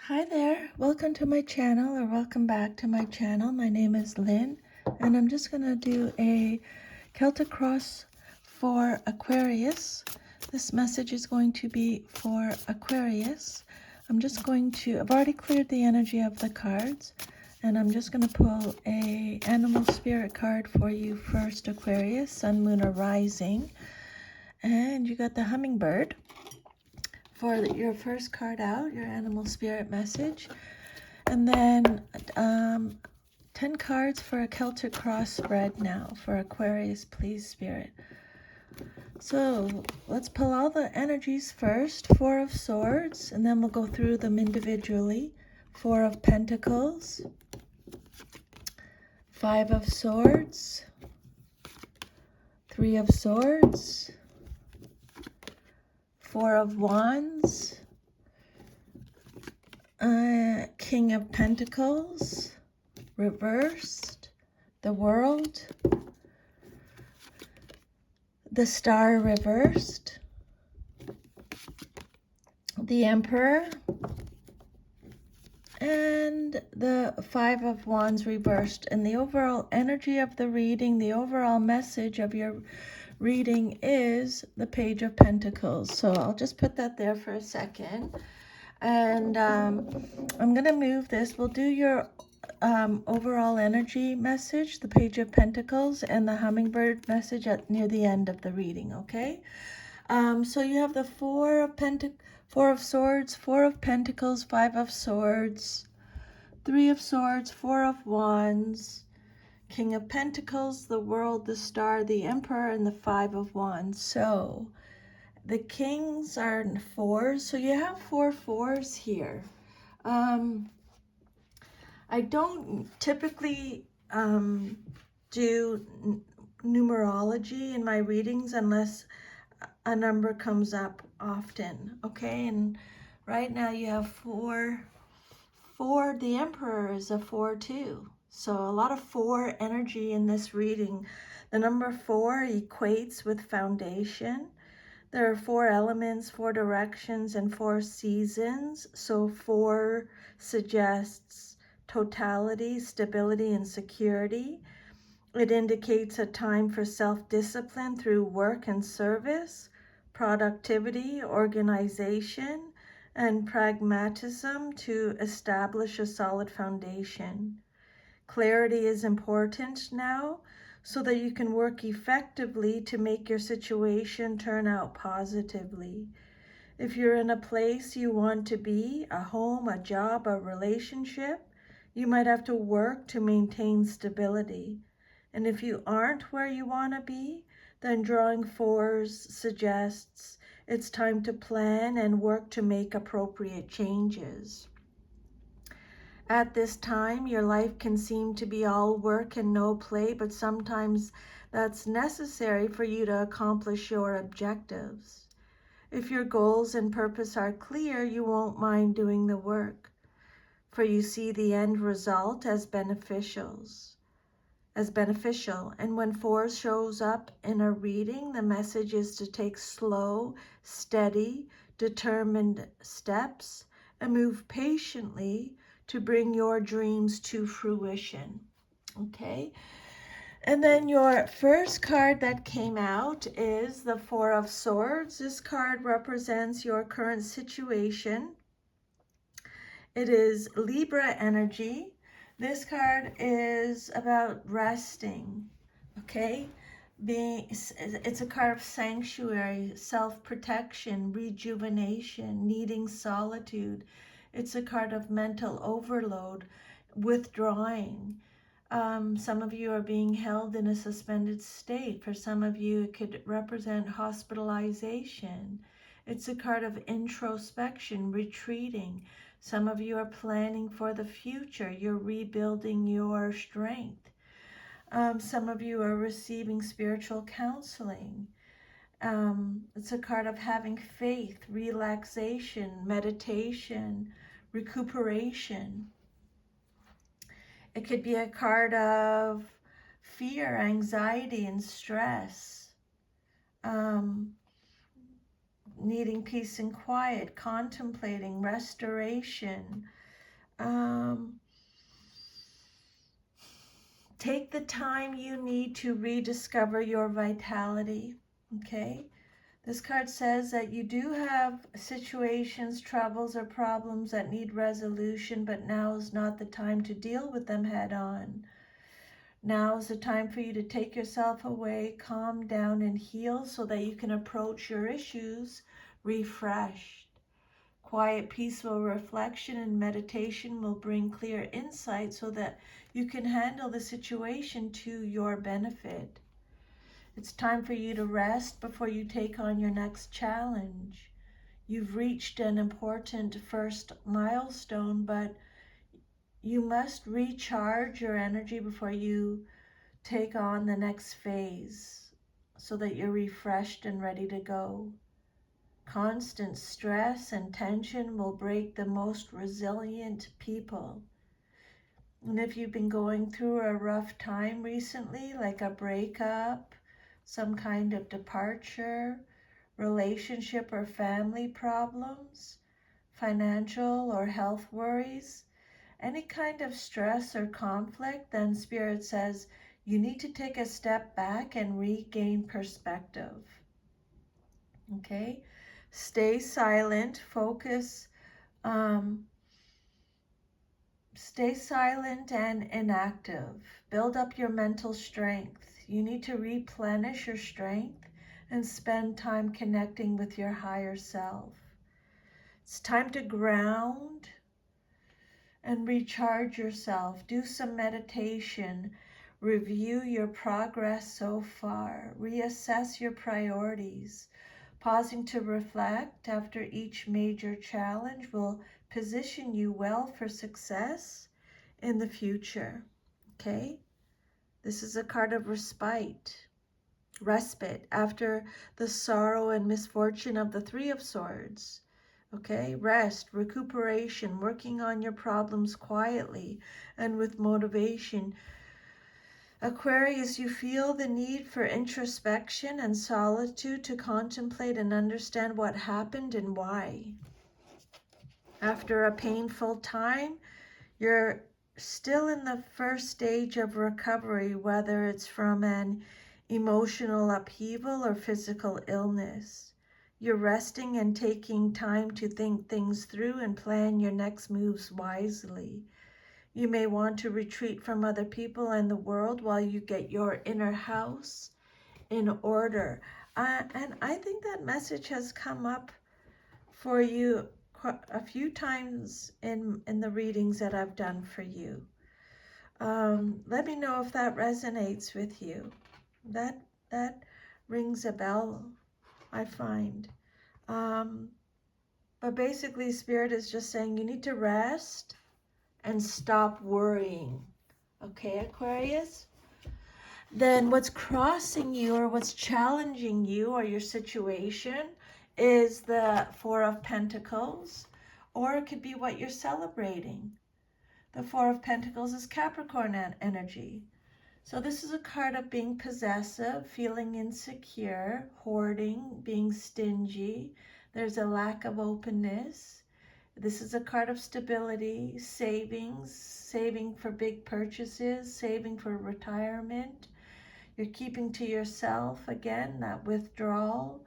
Hi there, welcome to my channel or welcome back to my channel. My name is Lynn and I'm just going to do a Celtic cross for Aquarius. This message is going to be for Aquarius. I've already cleared the energy of the cards and I'm just going to pull a animal spirit card for you first, Aquarius, Sun, Moon, or Rising. And you got the hummingbird for your first card out, your animal spirit message. And then 10 cards for a Celtic cross spread now for Aquarius, please, Spirit. So let's pull all the energies first. Four of Swords, and then we'll go through them individually. Four of Pentacles, Five of Swords, Three of Swords, Four of Wands, King of Pentacles, reversed, the World, the Star reversed, the Emperor, and the Five of Wands reversed. And the overall energy of the reading, the overall message of your reading is the Page of Pentacles. So I'll just put that there for a second. And I'm going to move this. We'll do your overall energy message, the Page of Pentacles, and the hummingbird message near the end of the reading, okay? So you have the Four of Swords, Four of Pentacles, Five of Swords, Three of Swords, Four of Wands, King of Pentacles, the World, the Star, the Emperor, and the Five of Wands. So the kings are in fours, so you have four fours here. I don't typically do numerology in my readings unless a number comes up often, okay? And right now you have four. The Emperor is a 4 too. So a lot of 4 energy in this reading. The number 4 equates with foundation. There are 4 elements, 4 directions, and 4 seasons. So 4 suggests totality, stability, and security. It indicates a time for self-discipline through work and service, productivity, organization, and pragmatism to establish a solid foundation. Clarity is important now so that you can work effectively to make your situation turn out positively. If you're in a place you want to be, a home, a job, a relationship, you might have to work to maintain stability. And if you aren't where you want to be, then drawing fours suggests it's time to plan and work to make appropriate changes. At this time, your life can seem to be all work and no play, but sometimes that's necessary for you to accomplish your objectives. If your goals and purpose are clear, you won't mind doing the work, for you see the end result as beneficial. And when 4 shows up in a reading, the message is to take slow, steady, determined steps and move patiently to bring your dreams to fruition. Okay? And then your first card that came out is the Four of Swords. This card represents your current situation. It is Libra energy. This card is about resting, okay? It's a card of sanctuary, self-protection, rejuvenation, needing solitude. It's a card of mental overload, withdrawing. Some of you are being held in a suspended state. For some of you, it could represent hospitalization. It's a card of introspection, retreating. Some of you are planning for the future. You're rebuilding your strength. Some of you are receiving spiritual counseling. It's a card of having faith, relaxation, meditation, recuperation. It could be a card of fear, anxiety, and stress. needing peace and quiet, contemplating, restoration. Take the time you need to rediscover your vitality, okay? This card says that you do have situations, troubles, or problems that need resolution, but now is not the time to deal with them head on. Now is the time for you to take yourself away, calm down, and heal so that you can approach your issues refreshed. Quiet, peaceful reflection and meditation will bring clear insight so that you can handle the situation to your benefit. It's time for you to rest before you take on your next challenge. You've reached an important first milestone, but you must recharge your energy before you take on the next phase so that you're refreshed and ready to go. Constant stress and tension will break the most resilient people. And if you've been going through a rough time recently, like a breakup, some kind of departure, relationship or family problems, financial or health worries, any kind of stress or conflict, then Spirit says you need to take a step back and regain perspective. Okay? Stay silent, focus, stay silent and inactive. Build up your mental strength. You need to replenish your strength and spend time connecting with your higher self. It's time to ground and recharge yourself. Do some meditation. Review your progress so far. Reassess your priorities. Pausing to reflect after each major challenge will position you well for success in the future. Okay? This is a card of respite after the sorrow and misfortune of the Three of Swords. Okay? Rest, recuperation, working on your problems quietly and with motivation. Aquarius, you feel the need for introspection and solitude to contemplate and understand what happened and why. After a painful time, you're still in the first stage of recovery, whether it's from an emotional upheaval or physical illness. You're resting and taking time to think things through and plan your next moves wisely. You may want to retreat from other people and the world while you get your inner house in order. And I think that message has come up for you a few times in the readings that I've done for you. Let me know if that resonates with you. That rings a bell, I find. But basically, Spirit is just saying you need to rest and stop worrying. Okay, Aquarius? Then what's crossing you or what's challenging you or your situation is the Four of Pentacles, or it could be what you're celebrating. The Four of Pentacles is Capricorn energy. So this is a card of being possessive, feeling insecure, hoarding, being stingy. There's a lack of openness. This is a card of stability, savings, saving for big purchases, saving for retirement. You're keeping to yourself, again, that withdrawal.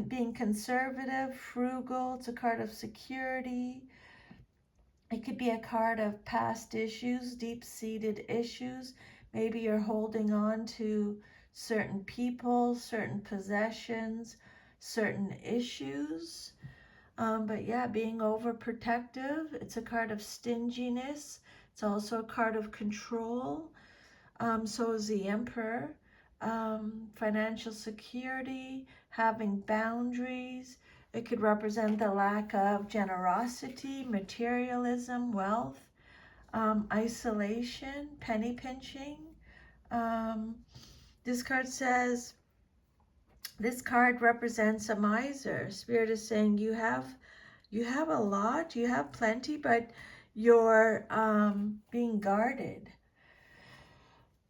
Being conservative, frugal. It's a card of security. It could be a card of past issues, deep-seated issues. Maybe you're holding on to certain people, certain possessions, certain issues. But yeah, being overprotective. It's a card of stinginess. It's also a card of control. So is the Emperor. Financial security, having boundaries. It could represent the lack of generosity, materialism, wealth, isolation, penny pinching. This card says, this card represents a miser. Spirit is saying you have a lot, you have plenty, but you're being guarded.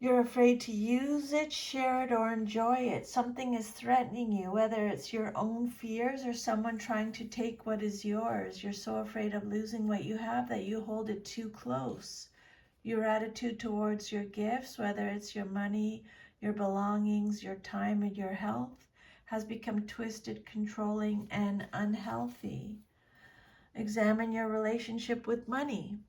You're afraid to use it, share it, or enjoy it. Something is threatening you, whether it's your own fears or someone trying to take what is yours. You're so afraid of losing what you have that you hold it too close. Your attitude towards your gifts, whether it's your money, your belongings, your time, and your health, has become twisted, controlling, and unhealthy. Examine your relationship with money.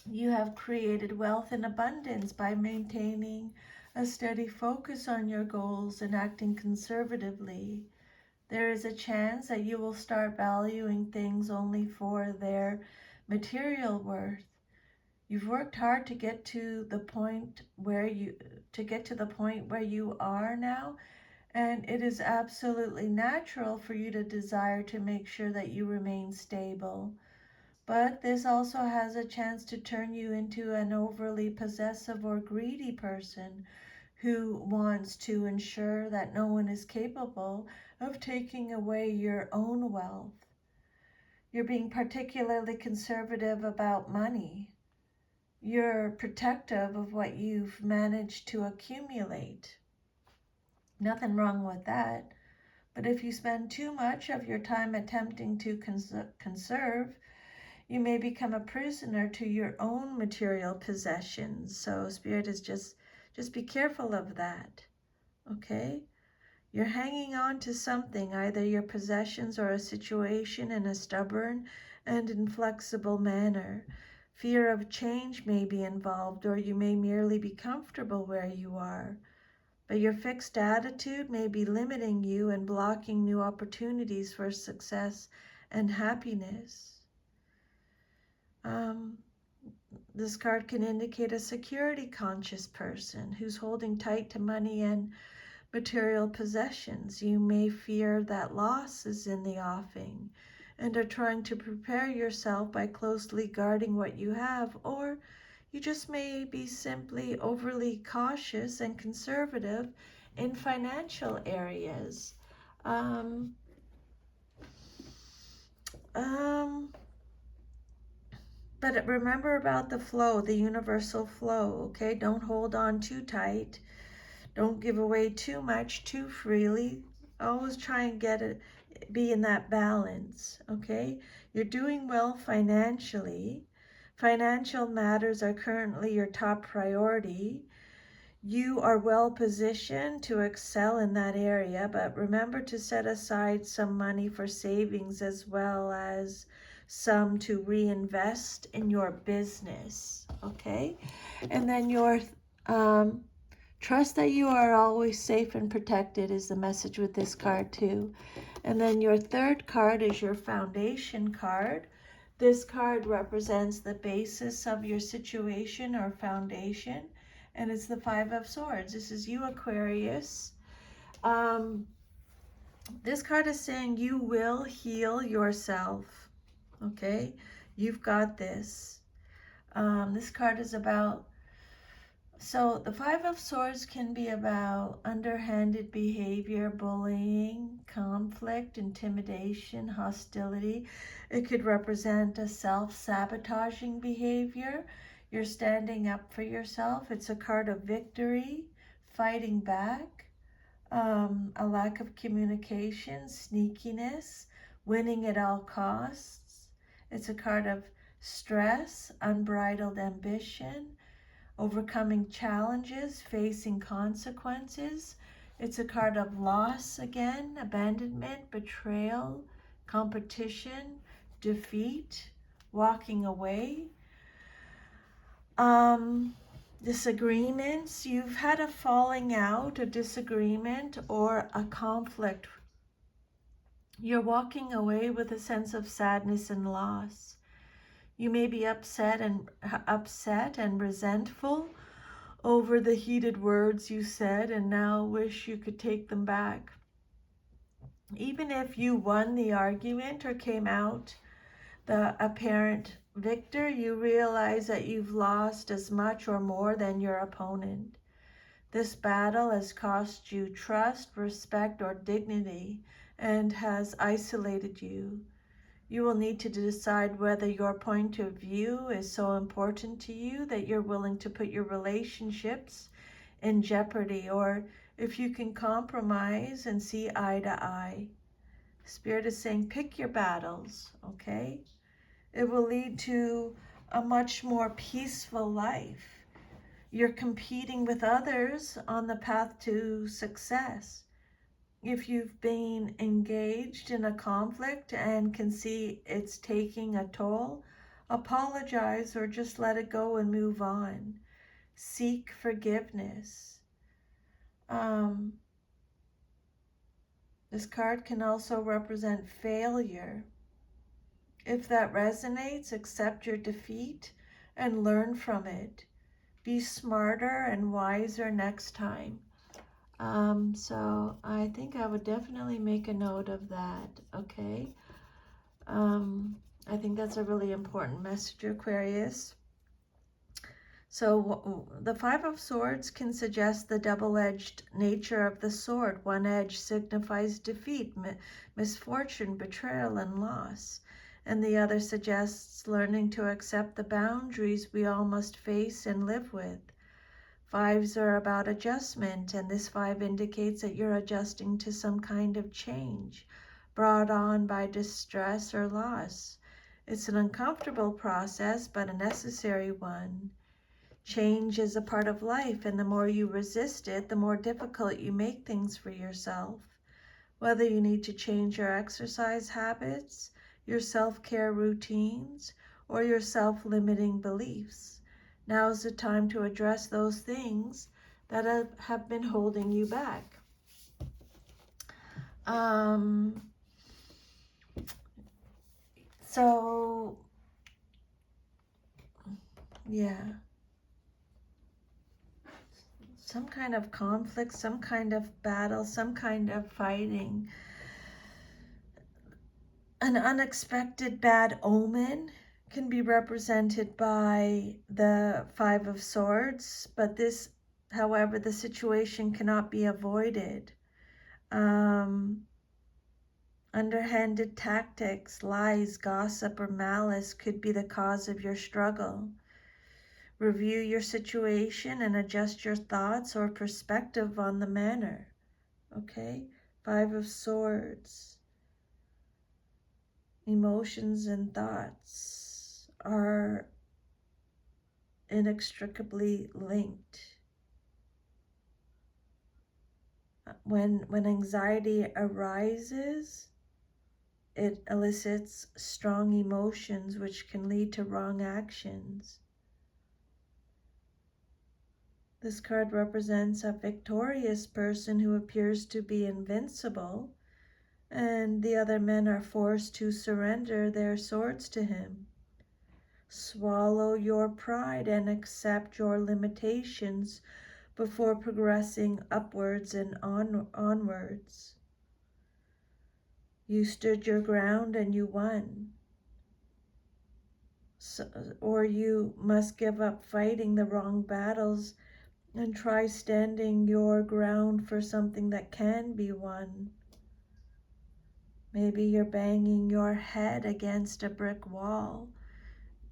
You have created wealth and abundance by maintaining a steady focus on your goals and acting conservatively. There is a chance that you will start valuing things only for their material worth. You've worked hard to get to the point where you are now, and it is absolutely natural for you to desire to make sure that you remain stable. But this also has a chance to turn you into an overly possessive or greedy person who wants to ensure that no one is capable of taking away your own wealth. You're being particularly conservative about money. You're protective of what you've managed to accumulate. Nothing wrong with that. But if you spend too much of your time attempting to conserve, you may become a prisoner to your own material possessions. So Spirit is just be careful of that. Okay? You're hanging on to something, either your possessions or a situation, in a stubborn and inflexible manner. Fear of change may be involved, or you may merely be comfortable where you are. But your fixed attitude may be limiting you and blocking new opportunities for success and happiness. This card can indicate a security conscious person who's holding tight to money and material possessions. You may fear that loss is in the offing and are trying to prepare yourself by closely guarding what you have, or you just may be simply overly cautious and conservative in financial areas. Um, um, but remember about the flow, the universal flow, okay? Don't hold on too tight. Don't give away too much too freely. Always try and be in that balance, okay? You're doing well financially. Financial matters are currently your top priority. You are well positioned to excel in that area, but remember to set aside some money for savings as well as some to reinvest in your business, okay? And then your trust that you are always safe and protected is the message with this card too. And then your third card is your foundation card. This card represents the basis of your situation or foundation, and it's the Five of Swords. This is you, Aquarius. This card is saying you will heal yourself, okay? You've got this. This card is about, so the Five of Swords can be about underhanded behavior, bullying, conflict, intimidation, hostility. It could represent a self-sabotaging behavior. You're standing up for yourself. It's a card of victory, fighting back, a lack of communication, sneakiness, winning at all costs. It's a card of stress, unbridled ambition, overcoming challenges, facing consequences. It's a card of loss again, abandonment, betrayal, competition, defeat, walking away. Disagreements. You've had a falling out, a disagreement, or a conflict. You're walking away with a sense of sadness and loss. You may be upset and resentful over the heated words you said and now wish you could take them back. Even if you won the argument or came out the apparent victor, you realize that you've lost as much or more than your opponent. This battle has cost you trust, respect, or dignity and has isolated you. You will need to decide whether your point of view is so important to you that you're willing to put your relationships in jeopardy, or if you can compromise and see eye to eye. Spirit is saying, pick your battles, okay? It will lead to a much more peaceful life. You're competing with others on the path to success. If you've been engaged in a conflict and can see it's taking a toll, apologize or just let it go and move on. Seek forgiveness. This card can also represent failure. If that resonates, accept your defeat and learn from it. Be smarter and wiser next time. So I think I would definitely make a note of that, okay? I think that's a really important message, Aquarius. So the Five of Swords can suggest the double-edged nature of the sword. One edge signifies defeat, misfortune, betrayal, and loss. And the other suggests learning to accept the boundaries we all must face and live with. Fives are about adjustment, and this five indicates that you're adjusting to some kind of change brought on by distress or loss. It's an uncomfortable process, but a necessary one. Change is a part of life, and the more you resist it, the more difficult you make things for yourself. Whether you need to change your exercise habits, your self-care routines, or your self-limiting beliefs. Now's the time to address those things that have been holding you back. So, yeah. Some kind of conflict, some kind of battle, some kind of fighting. An unexpected bad omen can be represented by the Five of Swords, but this, however, the situation cannot be avoided. Underhanded tactics, lies, gossip, or malice could be the cause of your struggle. Review your situation and adjust your thoughts or perspective on the matter. Okay? Five of Swords. Emotions and thoughts are inextricably linked. When anxiety arises, it elicits strong emotions which can lead to wrong actions. This card represents a victorious person who appears to be invincible, and the other men are forced to surrender their swords to him. Swallow your pride and accept your limitations before progressing upwards and onwards. You stood your ground and you won. Or you must give up fighting the wrong battles and try standing your ground for something that can be won. Maybe you're banging your head against a brick wall.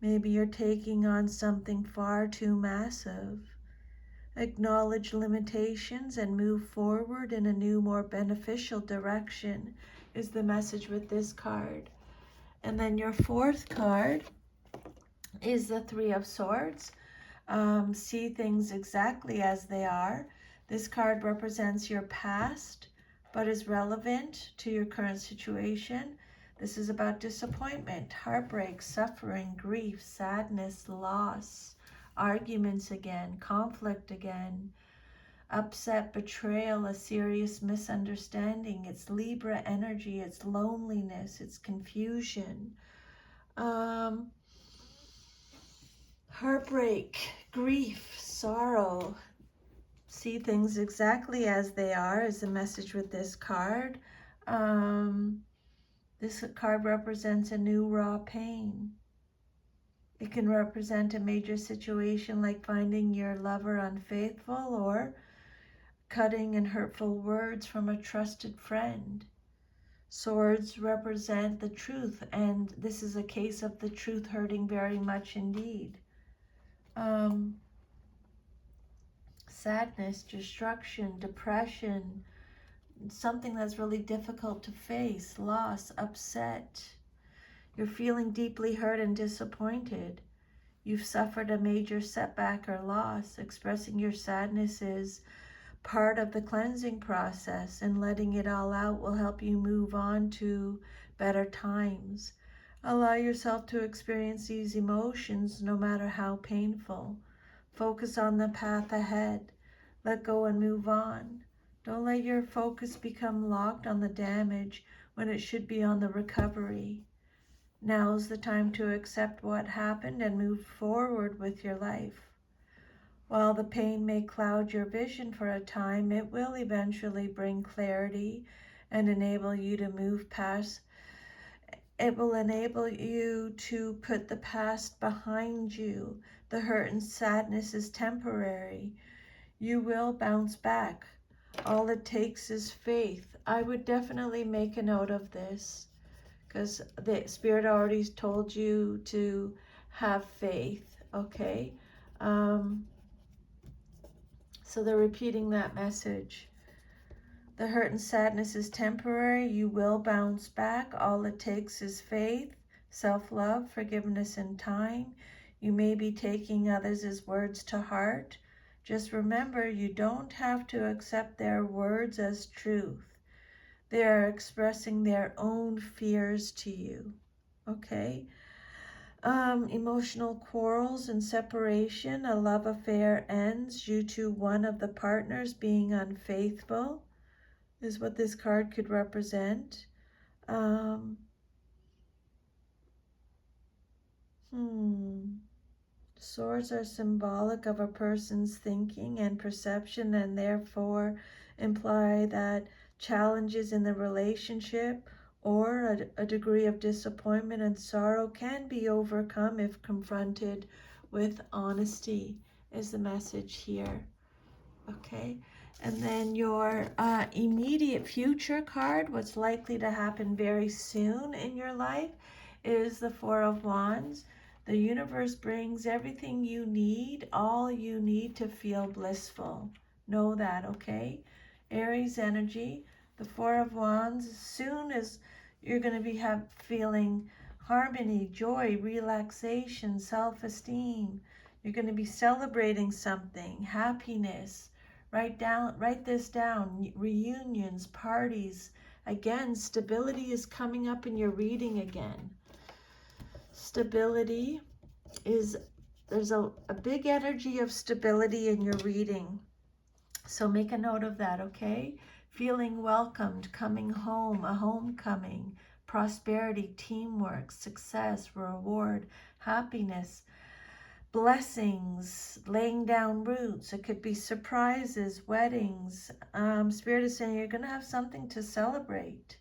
Maybe you're taking on something far too massive. Acknowledge limitations and move forward in a new, more beneficial direction is the message with this card. And then your fourth card is the Three of Swords. See things exactly as they are. This card represents your past, but is relevant to your current situation. This is about disappointment, heartbreak, suffering, grief, sadness, loss, arguments again, conflict again, upset, betrayal, a serious misunderstanding. It's Libra energy, it's loneliness, it's confusion. Heartbreak, grief, sorrow. See things exactly as they are is the message with this card. This card represents a new raw pain. It can represent a major situation like finding your lover unfaithful or cutting and hurtful words from a trusted friend. Swords represent the truth, and this is a case of the truth hurting very much indeed. Sadness, destruction, depression, something that's really difficult to face, loss, upset. You're feeling deeply hurt and disappointed. You've suffered a major setback or loss. Expressing your sadness is part of the cleansing process, and letting it all out will help you move on to better times. Allow yourself to experience these emotions no matter how painful. Focus on the path ahead. Let go and move on. Don't let your focus become locked on the damage when it should be on the recovery. Now's the time to accept what happened and move forward with your life. While the pain may cloud your vision for a time, it will eventually bring clarity and enable you to move past. It will enable you to put the past behind you. The hurt and sadness is temporary. You will bounce back. All it takes is faith. I would definitely make a note of this, because the Spirit already told you to have faith, okay? So they're repeating that message. The hurt and sadness is temporary. You will bounce back. All it takes is faith, self-love, forgiveness, and time. You may be taking others' words to heart. Just remember, you don't have to accept their words as truth. They are expressing their own fears to you, okay? Emotional quarrels and separation. A love affair ends due to one of the partners being unfaithful, is what this card could represent. Swords are symbolic of a person's thinking and perception, and therefore imply that challenges in the relationship or a degree of disappointment and sorrow can be overcome if confronted with honesty, is the message here. Okay, and then your immediate future card, what's likely to happen very soon in your life, is the Four of Wands. The universe brings everything you need, all you need to feel blissful. Know that, okay? Aries energy, the Four of Wands, as soon as you're going to be feeling harmony, joy, relaxation, self-esteem. You're going to be celebrating something, happiness. Write this down. Reunions, parties. Again, stability is coming up in your reading again. Stability is, there's a big energy of stability in your reading. So make a note of that, okay? Feeling welcomed, coming home, a homecoming, prosperity, teamwork, success, reward, happiness, blessings, laying down roots. It could be surprises, weddings. Spirit is saying you're going to have something to celebrate.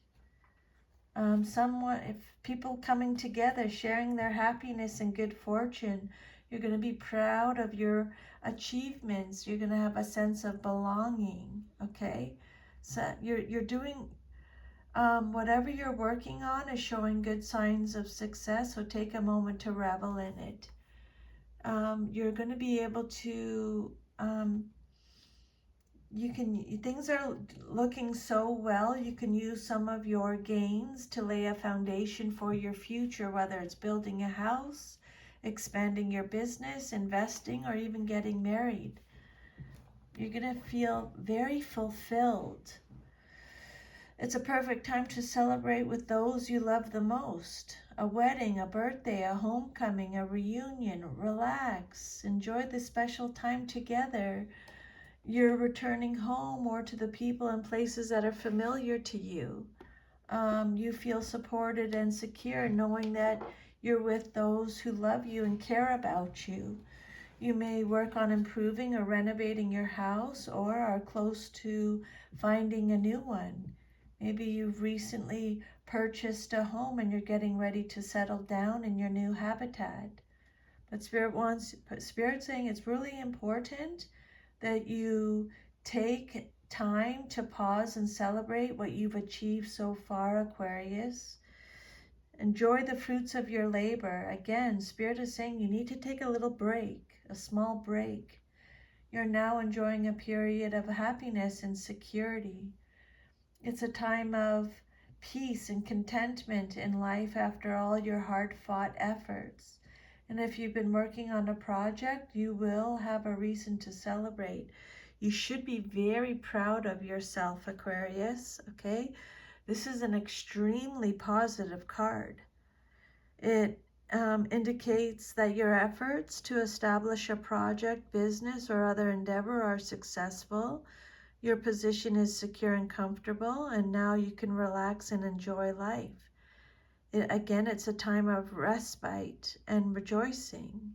If people coming together, sharing their happiness and good fortune, you're going to be proud of your achievements. You're going to have a sense of belonging, okay? So you're doing, whatever you're working on is showing good signs of success, so take a moment to revel in it. You're going to be able to, things are looking so well, you can use some of your gains to lay a foundation for your future, whether it's building a house, expanding your business, investing, or even getting married. You're going to feel very fulfilled. It's a perfect time to celebrate with those you love the most. A wedding, a birthday, a homecoming, a reunion. Relax. Enjoy the special time together. You're returning home or to the people and places that are familiar to you. You feel supported and secure knowing that you're with those who love you and care about you. You may work on improving or renovating your house, or are close to finding a new one. Maybe you've recently purchased a home and you're getting ready to settle down in your new habitat. But Spirit's saying it's really important that you take time to pause and celebrate what you've achieved so far, Aquarius. Enjoy the fruits of your labor. Again, Spirit is saying you need to take a little break, a small break. You're now enjoying a period of happiness and security. It's a time of peace and contentment in life after all your hard-fought efforts. And if you've been working on a project, you will have a reason to celebrate. You should be very proud of yourself, Aquarius, okay? This is an extremely positive card. It indicates that your efforts to establish a project, business, or other endeavor are successful. Your position is secure and comfortable, and now you can relax and enjoy life. Again, it's a time of respite and rejoicing.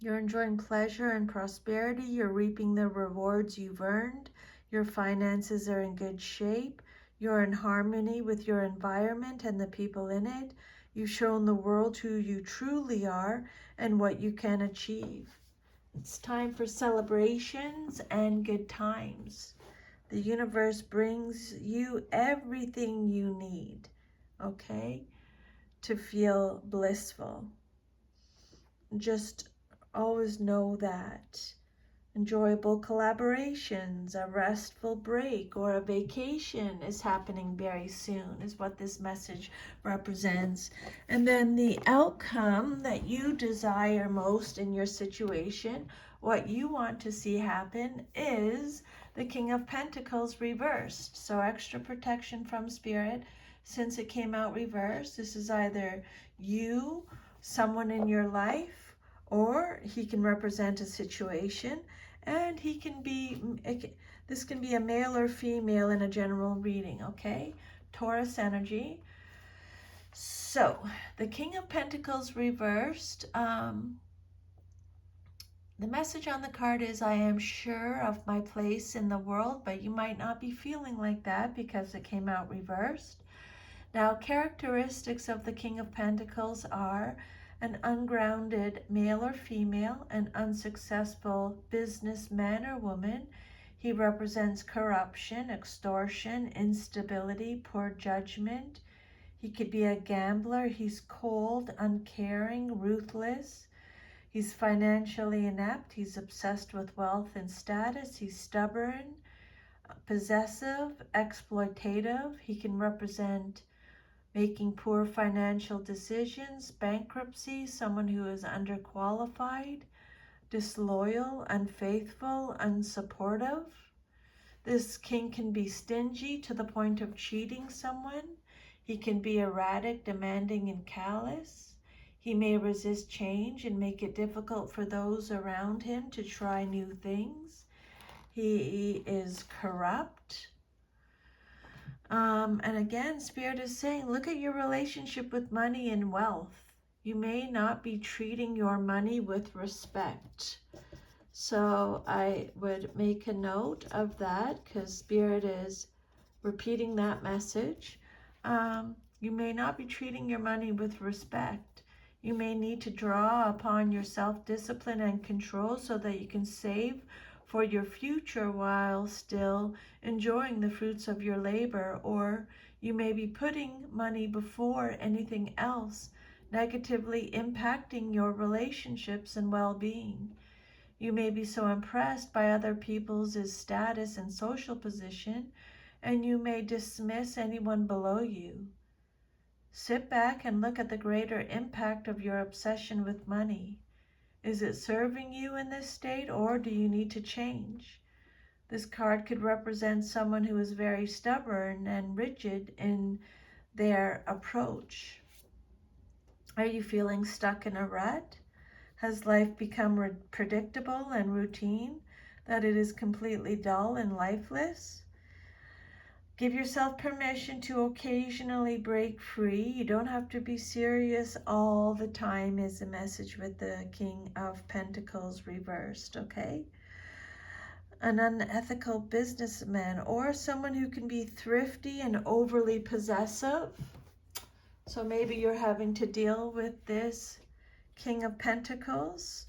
You're enjoying pleasure and prosperity. You're reaping the rewards you've earned. Your finances are in good shape. You're in harmony with your environment and the people in it. You've shown the world who you truly are and what you can achieve. It's time for celebrations and good times. The universe brings you everything you need, okay, to feel blissful. Just always know that. Enjoyable collaborations, a restful break, or a vacation is happening very soon, is what this message represents. And then the outcome that you desire most in your situation, what you want to see happen, is the King of Pentacles reversed. So extra protection from Spirit since it came out reversed. This is either you, someone in your life, or he can represent a situation. And he can be, this can be a male or female in a general reading, okay? Taurus energy. So, the King of Pentacles reversed. The message on the card is, I am sure of my place in the world, but you might not be feeling like that because it came out reversed. Now, characteristics of the King of Pentacles are an ungrounded male or female, an unsuccessful businessman or woman. He represents corruption, extortion, instability, poor judgment. He could be a gambler. He's cold, uncaring, ruthless. He's financially inept. He's obsessed with wealth and status. He's stubborn, possessive, exploitative. He can represent making poor financial decisions, bankruptcy, someone who is underqualified, disloyal, unfaithful, unsupportive. This king can be stingy to the point of cheating someone. He can be erratic, demanding, and callous. He may resist change and make it difficult for those around him to try new things. He is corrupt. And again, Spirit is saying, look at your relationship with money and wealth. You may not be treating your money with respect. So I would make a note of that because Spirit is repeating that message. You may not be treating your money with respect. You may need to draw upon your self-discipline and control so that you can save for your future while still enjoying the fruits of your labor, or you may be putting money before anything else, negatively impacting your relationships and well-being. You may be so impressed by other people's status and social position, and you may dismiss anyone below you. Sit back and look at the greater impact of your obsession with money. Is it serving you in this state, or do you need to change? This card could represent someone who is very stubborn and rigid in their approach. Are you feeling stuck in a rut? Has life become predictable and routine, that it is completely dull and lifeless? Give yourself permission to occasionally break free. You don't have to be serious all the time is the message with the King of Pentacles reversed, okay? An unethical businessman or someone who can be thrifty and overly possessive. So maybe you're having to deal with this King of Pentacles.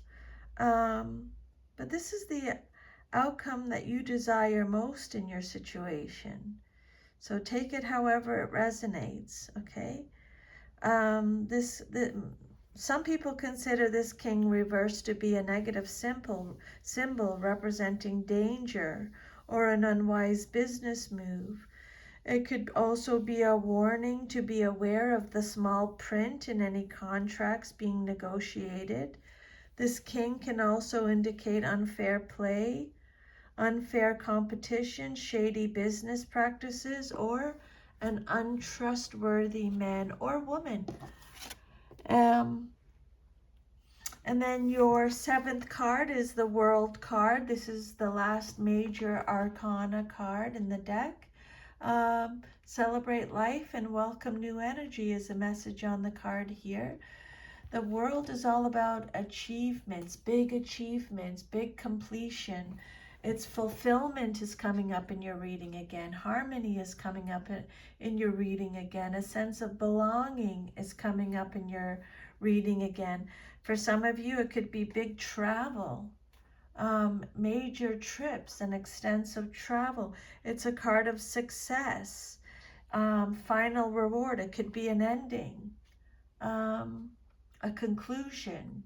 But this is the outcome that you desire most in your situation. So take it however it resonates, okay? Some people consider this king reversed to be a negative symbol representing danger or an unwise business move. It could also be a warning to be aware of the small print in any contracts being negotiated. This king can also indicate unfair play, unfair competition, shady business practices, or an untrustworthy man or woman. And then your 7th card is the World card. This is the last major arcana card in the deck. Celebrate life and welcome new energy is a message on the card here. The World is all about achievements, big completion. Its fulfillment is coming up in your reading again. Harmony is coming up in your reading again. A sense of belonging is coming up in your reading again. For some of you, it could be big travel, major trips and extensive travel. It's a card of success, final reward. It could be an ending, a conclusion.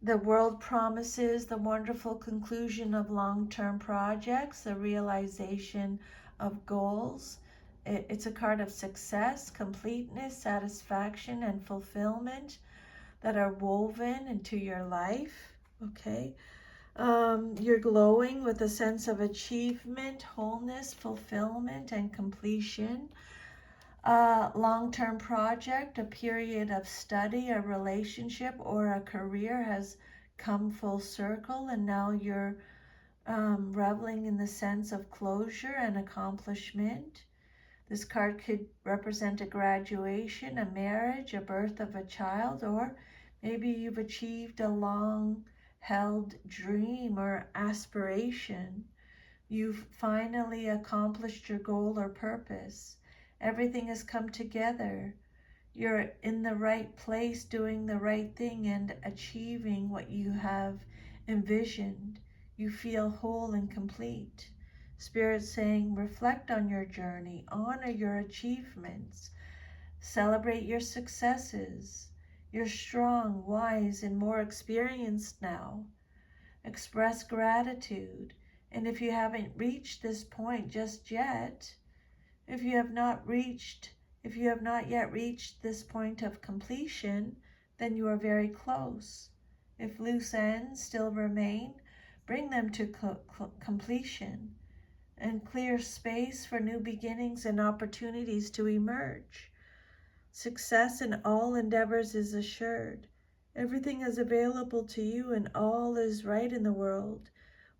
The World promises the wonderful conclusion of long-term projects, the realization of goals. It's a card of success, completeness, satisfaction, and fulfillment that are woven into your life, okay? You're glowing with a sense of achievement, wholeness, fulfillment, and completion. A long-term project, a period of study, a relationship, or a career has come full circle, and now you're reveling in the sense of closure and accomplishment. This card could represent a graduation, a marriage, a birth of a child, or maybe you've achieved a long-held dream or aspiration. You've finally accomplished your goal or purpose. Everything has come together. You're in the right place, doing the right thing and achieving what you have envisioned. You feel whole and complete. Spirit's saying, reflect on your journey, honor your achievements, celebrate your successes. You're strong, wise, and more experienced now. Express gratitude. And if you haven't reached this point just yet, if you have not yet reached this point of completion, then you are very close. If loose ends still remain, bring them to completion and clear space for new beginnings and opportunities to emerge. Success in all endeavors is assured. Everything is available to you and all is right in the world.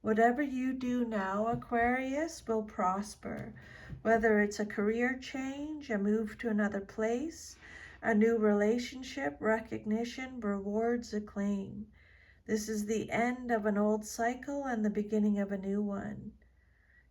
Whatever you do now, Aquarius, will prosper. Whether it's a career change, a move to another place, a new relationship, recognition, rewards, acclaim. This is the end of an old cycle and the beginning of a new one.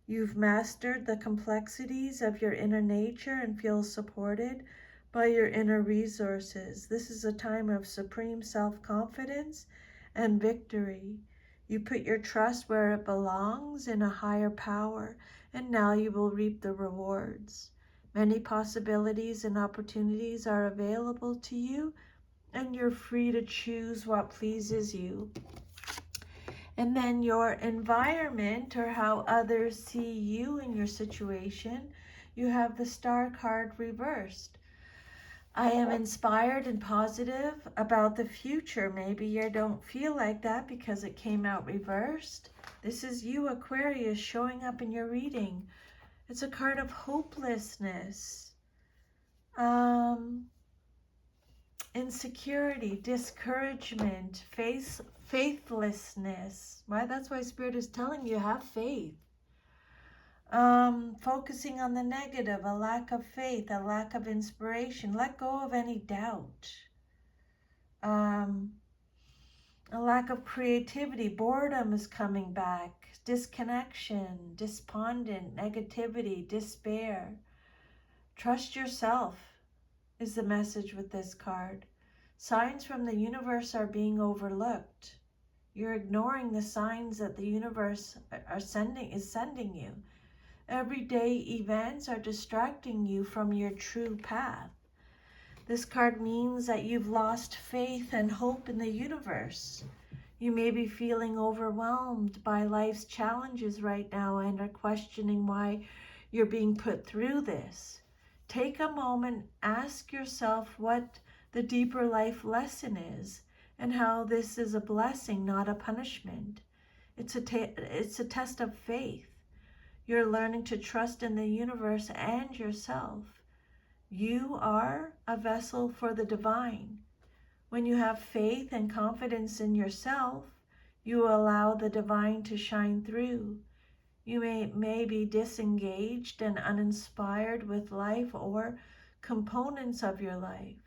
You've mastered the complexities of your inner nature and feel supported by your inner resources. This is a time of supreme self-confidence and victory. You put your trust where it belongs, in a higher power, and now you will reap the rewards. Many possibilities and opportunities are available to you, and you're free to choose what pleases you. And then your environment, or how others see you in your situation, you have the Star card reversed. I am inspired and positive about the future. Maybe you don't feel like that because it came out reversed. This is you, Aquarius, showing up in your reading. It's a card of hopelessness, insecurity, discouragement, faithlessness. Right? That's why Spirit is telling you, have faith. Focusing on the negative, a lack of faith, a lack of inspiration. Let go of any doubt. A lack of creativity, boredom is coming back. Disconnection, despondent, negativity, despair. Trust yourself is the message with this card. Signs from the universe are being overlooked. You're ignoring the signs that the universe is sending you. Everyday events are distracting you from your true path. This card means that you've lost faith and hope in the universe. You may be feeling overwhelmed by life's challenges right now and are questioning why you're being put through this. Take a moment, ask yourself what the deeper life lesson is and how this is a blessing, not a punishment. It's a test of faith. You're learning to trust in the universe and yourself. You are a vessel for the divine. When you have faith and confidence in yourself, you allow the divine to shine through. You may be disengaged and uninspired with life or components of your life.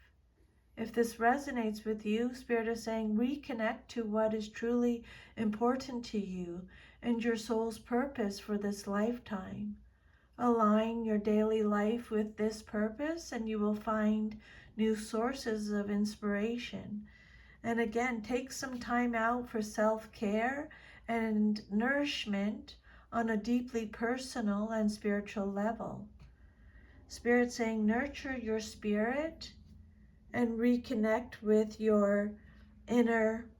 If this resonates with you, Spirit is saying reconnect to what is truly important to you and your soul's purpose for this lifetime. Align your daily life with this purpose and you will find new sources of inspiration. And again, take some time out for self-care and nourishment on a deeply personal and spiritual level. Spirit saying nurture your spirit and reconnect with your inner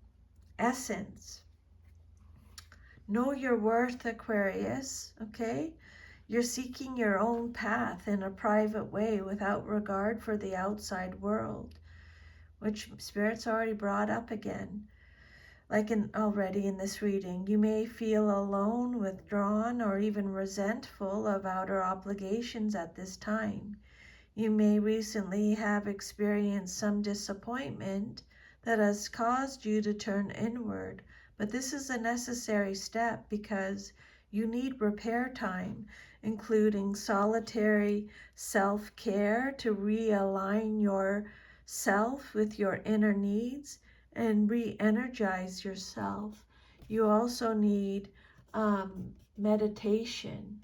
essence. Know your worth, Aquarius, okay? You're seeking your own path in a private way without regard for the outside world, which Spirit's already brought up again. Already in this reading, you may feel alone, withdrawn, or even resentful of outer obligations at this time. You may recently have experienced some disappointment that has caused you to turn inward, but this is a necessary step because you need repair time, including solitary self-care to realign yourself with your inner needs and re-energize yourself. You also need meditation.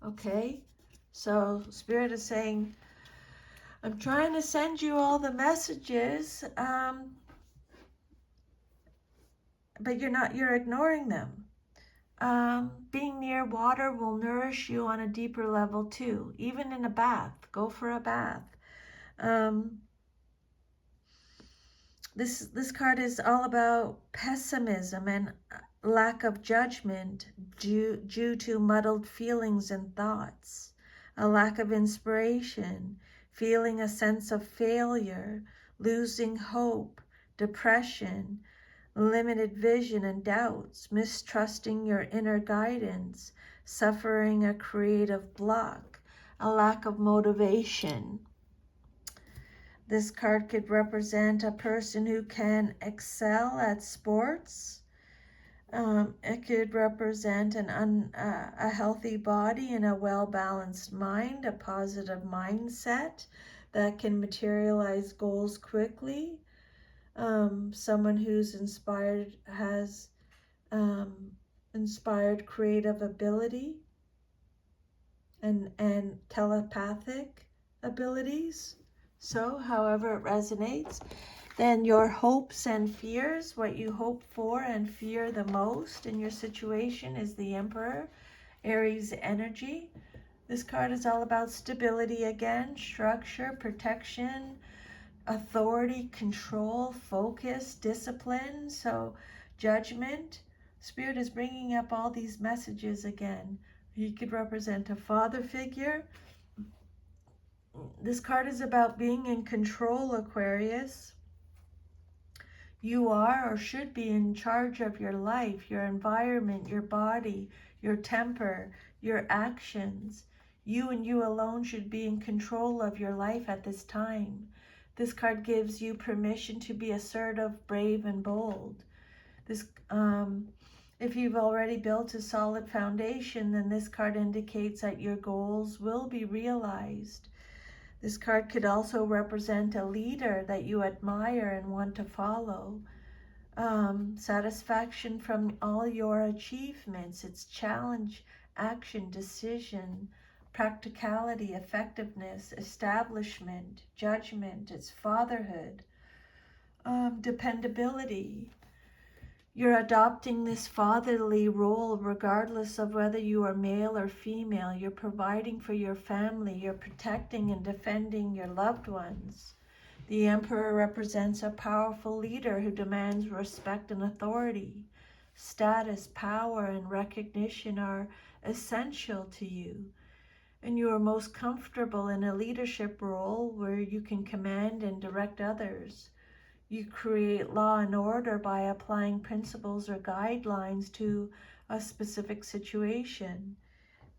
Okay? So Spirit is saying, I'm trying to send you all the messages, but you're ignoring them. Being near water will nourish you on a deeper level too, even in a bath. Go for a bath. This card is all about pessimism and lack of judgment due to muddled feelings and thoughts, a lack of inspiration, feeling a sense of failure, losing hope, depression, limited vision and doubts, mistrusting your inner guidance, suffering a creative block, a lack of motivation. This card could represent a person who can excel at sports. It could represent a healthy body and a well-balanced mind, a positive mindset that can materialize goals quickly. Someone who's inspired, has inspired creative ability and telepathic abilities. So however it resonates, then your hopes and fears, what you hope for and fear the most in your situation is the Emperor, Aries energy. This card is all about stability again, structure, protection, authority, control, focus, discipline, so judgment. Spirit is bringing up all these messages again. He could represent a father figure. This card is about being in control, Aquarius. You are or should be in charge of your life, your environment, your body, your temper, your actions. You and you alone should be in control of your life at this time. This card gives you permission to be assertive, brave, and bold. If you've already built a solid foundation, then this card indicates that your goals will be realized. This card could also represent a leader that you admire and want to follow. Satisfaction from all your achievements, its challenge, action, decision, practicality, effectiveness, establishment, judgment, its fatherhood, dependability. You're adopting this fatherly role regardless of whether you are male or female. You're providing for your family. You're protecting and defending your loved ones. The Emperor represents a powerful leader who demands respect and authority. Status, power, and recognition are essential to you. And you are most comfortable in a leadership role where you can command and direct others. You create law and order by applying principles or guidelines to a specific situation.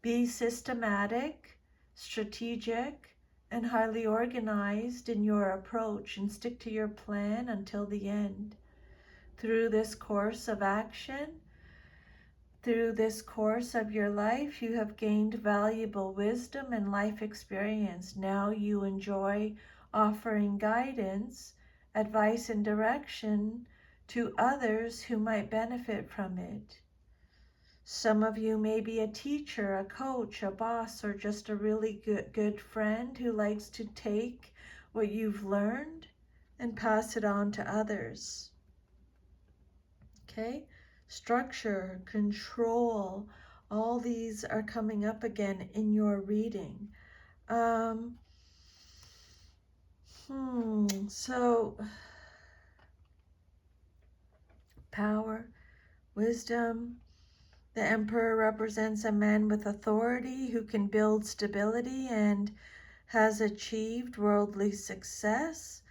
Be systematic, strategic, and highly organized in your approach, and stick to your plan until the end. Through this course of action, through this course of your life, you have gained valuable wisdom and life experience. Now you enjoy offering guidance, advice, and direction to others who might benefit from it. Some of you may be a teacher, a coach, a boss, or just a really good friend who likes to take what you've learned and pass it on to others. Okay? Structure, control, all these are coming up again in your reading. So power, wisdom. The Emperor represents a man with authority who can build stability and has achieved worldly success.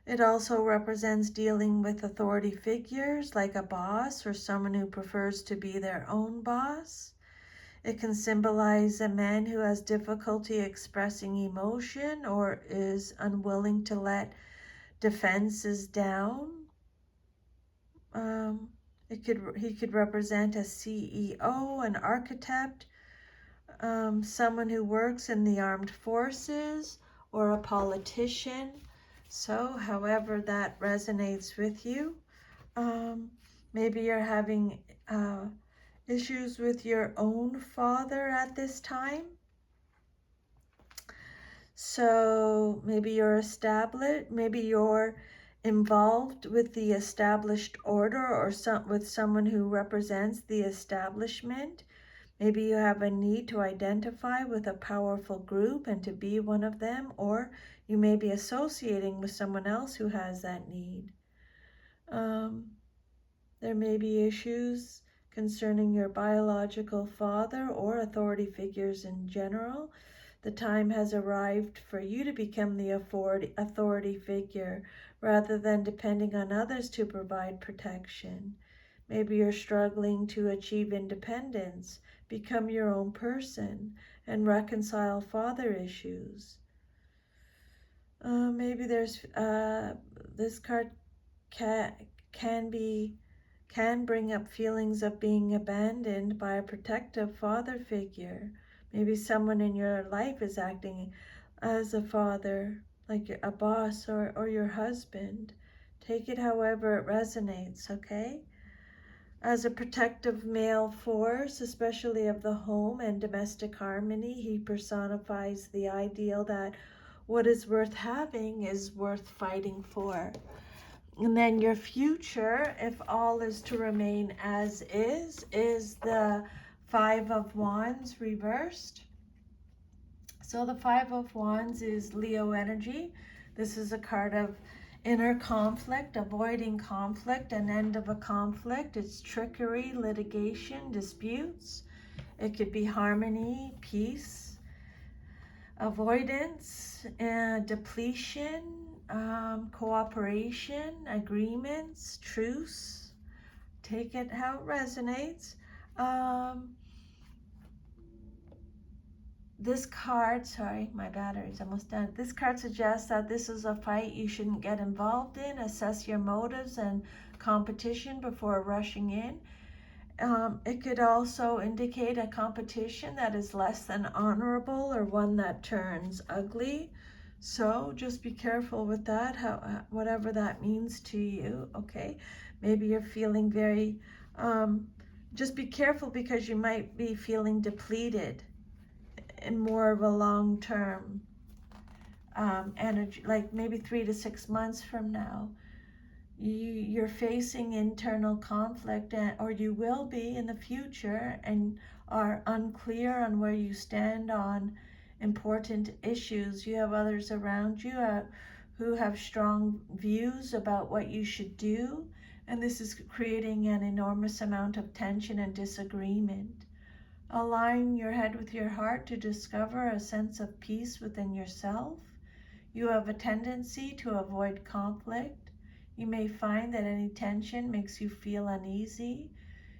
It also represents dealing with authority figures like a boss or someone who prefers to be their own boss. It can symbolize a man who has difficulty expressing emotion or is unwilling to let defenses down. He could represent a CEO, an architect, someone who works in the armed forces, or a politician. So however that resonates with you. Maybe you're having issues with your own father at this time. So maybe you're involved with the established order, or with someone who represents the establishment. Maybe you have a need to identify with a powerful group and to be one of them, or you may be associating with someone else who has that need. There may be issues concerning your biological father or authority figures in general. The time has arrived for you to become the authority figure rather than depending on others to provide protection. Maybe you're struggling to achieve independence, become your own person, and reconcile father issues. Maybe there's this card can bring up feelings of being abandoned by a protective father figure. Maybe someone in your life is acting as a father, like a boss or your husband. Take it however it resonates, okay? As a protective male force, especially of the home and domestic harmony, he personifies the ideal that what is worth having is worth fighting for. And then your future, if all is to remain as is the Five of Wands reversed. So the Five of Wands is Leo energy. This is a card of inner conflict, avoiding conflict, an end of a conflict. It's trickery, litigation, disputes. It could be harmony, peace, avoidance, depletion, cooperation, agreements, truce. Take it how it resonates. This card, sorry, my battery's almost done. This card suggests that this is a fight you shouldn't get involved in. Assess your motives and competition before rushing in. It could also indicate a competition that is less than honorable or one that turns ugly. So just be careful with that, whatever that means to you, okay? Maybe you're feeling very, just be careful because you might be feeling depleted in more of a long-term energy, like maybe 3 to 6 months from now. You're facing internal conflict, or you will be in the future, and are unclear on where you stand on important issues. You have others around you who have strong views about what you should do, and this is creating an enormous amount of tension and disagreement. Align your head with your heart to discover a sense of peace within yourself. You have a tendency to avoid conflict. You may find that any tension makes you feel uneasy.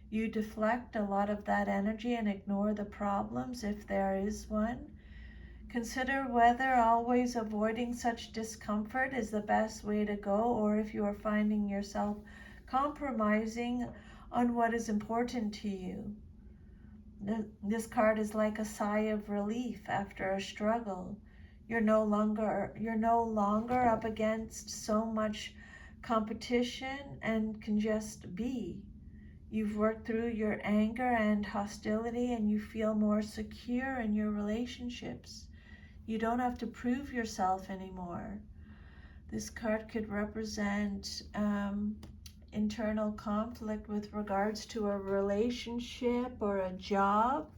You deflect a lot of that energy and ignore the problems if there is one. Consider whether always avoiding such discomfort is the best way to go, or if you are finding yourself compromising on what is important to you. This card is like a sigh of relief after a struggle. You're no longer up against so much competition and can just be. You've worked through your anger and hostility, and you feel more secure in your relationships. You don't have to prove yourself anymore. This card could represent internal conflict with regards to a relationship or a job.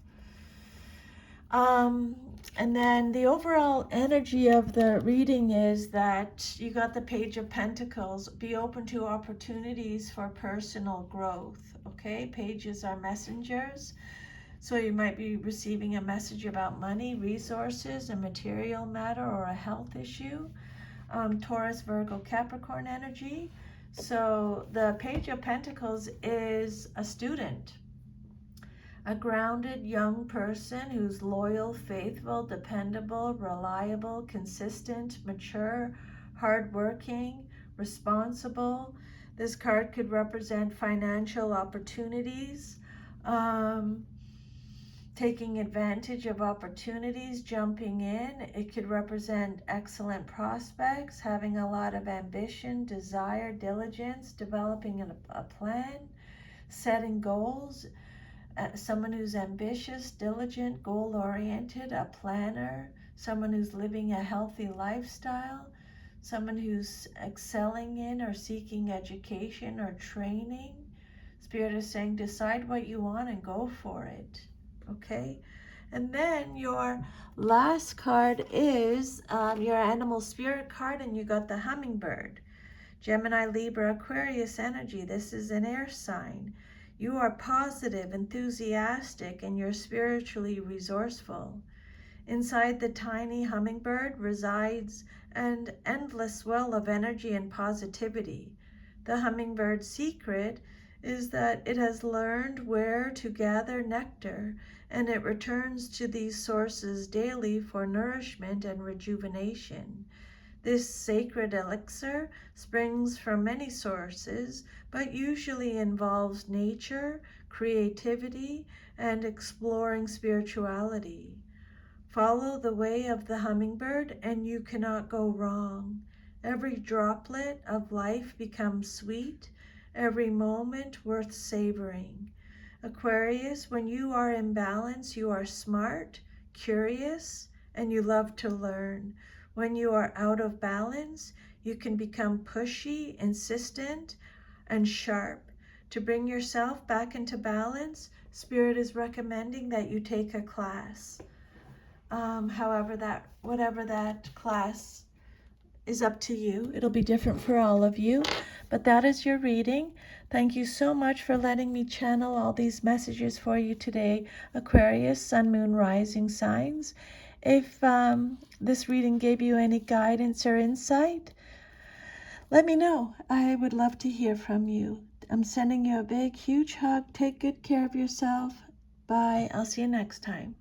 And then the overall energy of the reading is that you got the Page of Pentacles. Be open to opportunities for personal growth. Okay, pages are messengers. So you might be receiving a message about money, resources, a material matter, or a health issue. Taurus, Virgo, Capricorn energy. So the Page of Pentacles is a student. A grounded young person who's loyal, faithful, dependable, reliable, consistent, mature, hardworking, responsible. This card could represent financial opportunities, taking advantage of opportunities, jumping in. It could represent excellent prospects, having a lot of ambition, desire, diligence, developing a plan, setting goals. Someone who's ambitious, diligent, goal-oriented, a planner, someone who's living a healthy lifestyle, someone who's excelling in or seeking education or training. Spirit is saying, decide what you want and go for it. Okay? And then your last card is your animal spirit card, and you got the hummingbird. Gemini, Libra, Aquarius energy. This is an air sign. You are positive, enthusiastic, and you're spiritually resourceful. Inside the tiny hummingbird resides an endless well of energy and positivity. The hummingbird's secret is that it has learned where to gather nectar, and it returns to these sources daily for nourishment and rejuvenation. This sacred elixir springs from many sources, but usually involves nature, creativity, and exploring spirituality. Follow the way of the hummingbird and you cannot go wrong. Every droplet of life becomes sweet, every moment worth savoring. Aquarius, when you are in balance, you are smart, curious, and you love to learn. When you are out of balance, you can become pushy, insistent, and sharp. To bring yourself back into balance, Spirit is recommending that you take a class. Whatever that class is up to you. It'll be different for all of you, but that is your reading. Thank you so much for letting me channel all these messages for you today, Aquarius, Sun, Moon, Rising signs. If this reading gave you any guidance or insight, let me know. I would love to hear from you. I'm sending you a big, huge hug. Take good care of yourself. Bye. I'll see you next time.